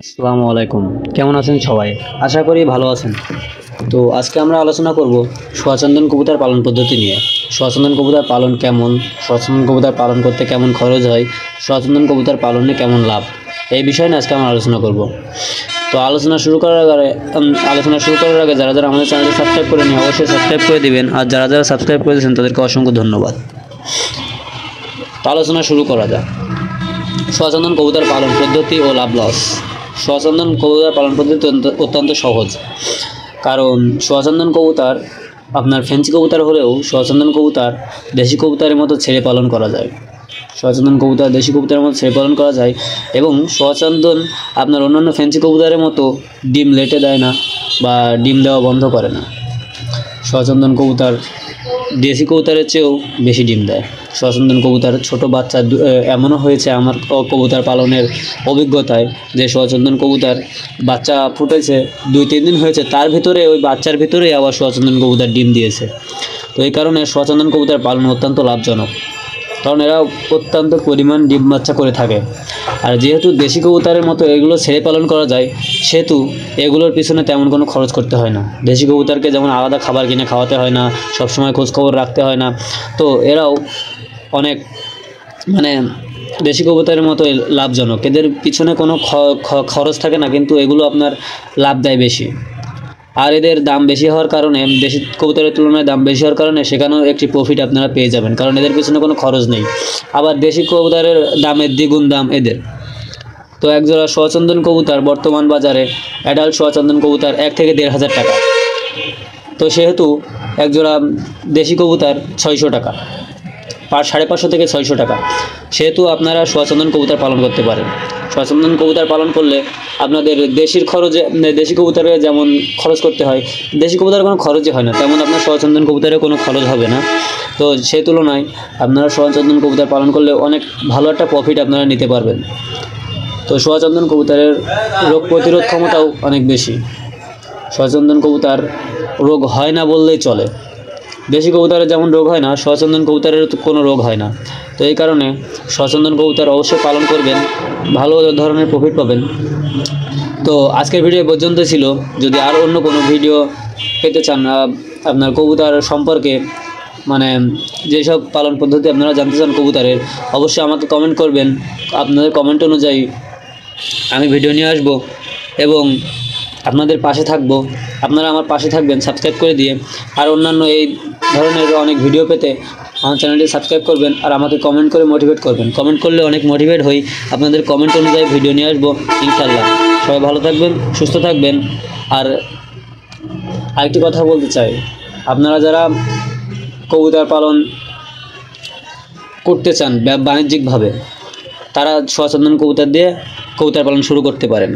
আসসালামু আলাইকুম। কেমন আছেন সবাই? আশা করি ভালো আছেন। তো আজকে আমরা আলোচনা করব সোয়াচন্দন কবুতর পালন পদ্ধতি নিয়ে। সোয়াচন্দন কবুতর পালন কেমন, সোয়াচন্দন কবুতর পালন করতে কেমন খরচ হয়, সোয়াচন্দন কবুতর পালনে কেমন লাভ, এই বিষয় নিয়ে আজকে আমরা আলোচনা করব। তো আলোচনা শুরু করার আগে যারা আমাদের চ্যানেলটি সাবস্ক্রাইব করে নিয়ে অবশ্যই সাবস্ক্রাইব করে দিবেন, আর যারা সাবস্ক্রাইব করেছেন তাদেরকে অসংখ্য ধন্যবাদ। তো আলোচনা শুরু করা যাক। সোয়াচন্দন কবুতর পালন পদ্ধতি ও লাভ লস। সোয়াচন্দন কবুতর পালন পদ্ধতি অত্যন্ত সহজ, কারণ সোয়াচন্দন কবুতর আপনার ফেন্সি কবুতর হলেও সোয়াচন্দন কবুতর দেশি কবুতরের মতো ছেড়ে পালন করা যায়। সোয়াচন্দন কবুতর দেশি কবুতরের মতো ছেড়ে পালন করা যায় এবং সোয়াচন্দন আপনার অন্যান্য ফেন্সি কবুতরের মতো ডিম লেটে দেয় না বা ডিম দেওয়া বন্ধ করে না। সোয়াচন্দন কবুতর দেশি কবুতরের চেয়েও বেশি ডিম দেয়। সোয়াচন্দন কবুতর ছোটো বাচ্চা এমনও হয়েছে আমার কবুতর পালনের অভিজ্ঞতায় যে সোয়াচন্দন কবুতর বাচ্চা ফুটেছে 2-3 দিন হয়েছে, তার ভিতরে ওই বাচ্চার ভিতরেই আবার সোয়াচন্দন কবুতর ডিম দিয়েছে। তো এই কারণে সোয়াচন্দন কবুতর পালন অত্যন্ত লাভজনক, কারণ এরা অত্যন্ত পরিমাণ ডিম বাচ্চা করে থাকে। আর যেহেতু দেশি কবুতরের মতো এগুলো ছেড়ে পালন করা যায়, সেহেতু এগুলোর পিছনে তেমন কোনো খরচ করতে হয় না। দেশি কবুতরকে যেমন আলাদা খাবার কিনে খাওয়াতে হয় না, সবসময় খোঁজখবর রাখতে হয় না। তো এরাও অনেক দেশি কবুতরের মতো লাভজনক, এদের পিছনে কোনো খরচ থাকে না, কিন্তু এগুলো আপনার লাভ দেয় বেশি। আর এদের দাম বেশি হওয়ার কারণে, দেশি কবুতরের তুলনায় দাম বেশি হওয়ার কারণে সেখানেও একটি প্রফিট আপনারা পেয়ে যাবেন, কারণ এদের পিছনে কোনো খরচ নেই। আবার দেশি কবুতরের দামের দ্বিগুণ দাম এদের। তো একজোড়া সোয়াচন্দন কবুতর বর্তমান বাজারে অ্যাডাল্ট সোয়াচন্দন কবুতর 1 থেকে 1,500 টাকা। তো সেহেতু একজোড়া দেশি কবুতর 600 টাকা, 550 থেকে 600 টাকা। সেহেতু আপনারা সোয়াচন্দন কবুতর পালন করতে পারেন। সোয়াচন্দন কবুতর পালন করলে আপনাদের দেশি কবুতরে যেমন খরচ করতে হয়, দেশি কবুতরে কোনো খরচই হয় না, তেমন আপনার সোয়াচন্দন কবুতরে কোনো খরচ হবে না। তো সেই তুলনায় আপনারা সোয়াচন্দন কবুতর পালন করলে অনেক ভালো একটা প্রফিট আপনারা নিতে পারবেন। তো সোয়াচন্দন কবুতরের রোগ প্রতিরোধ ক্ষমতাও অনেক বেশি। সোয়াচন্দন কবুতর রোগ হয় না বললেই চলে। দেশি কবুতরের যেমন রোগ হয় না, সোয়াচন্দন কবুতরের তো কোনো রোগ হয় না। তো এই কারণে সোয়াচন্দন কবুতর অবশ্যই পালন করবেন, ভালো ধরনের প্রফিট পাবেন। তো আজকের ভিডিও পর্যন্ত ছিল। যদি আর অন্য কোনো ভিডিও পেতে চান, আপনার কবুতর সম্পর্কে যেসব পালন পদ্ধতি আপনারা জানতে চান কবুতরের, অবশ্যই আমাকে কমেন্ট করবেন। আপনাদের কমেন্ট অনুযায়ী আমি ভিডিও নিয়ে আসব এবং আপনাদের পাশে থাকবো। আপনারা আমার পাশে থাকবেন সাবস্ক্রাইব করে দিয়ে। আর অন্যান্য এই ধরনের অনেক ভিডিও পেতে আমার চ্যানেলটি সাবস্ক্রাইব করবেন আর আমাকে কমেন্ট করে মোটিভেট করবেন। কমেন্ট করলে অনেক মোটিভেট হই, আপনাদের কমেন্ট অনুযায়ী ভিডিও নিয়ে আসবো ইনশাল্লাহ। সবাই ভালো থাকবেন, সুস্থ থাকবেন। আর আরেকটি কথা বলতে চাই, আপনারা যারা কবুতর পালন করতে চান বাণিজ্যিকভাবে, তারা সোয়াচন্দন কবুতর দিয়ে কবুতর পালন শুরু করতে পারেন।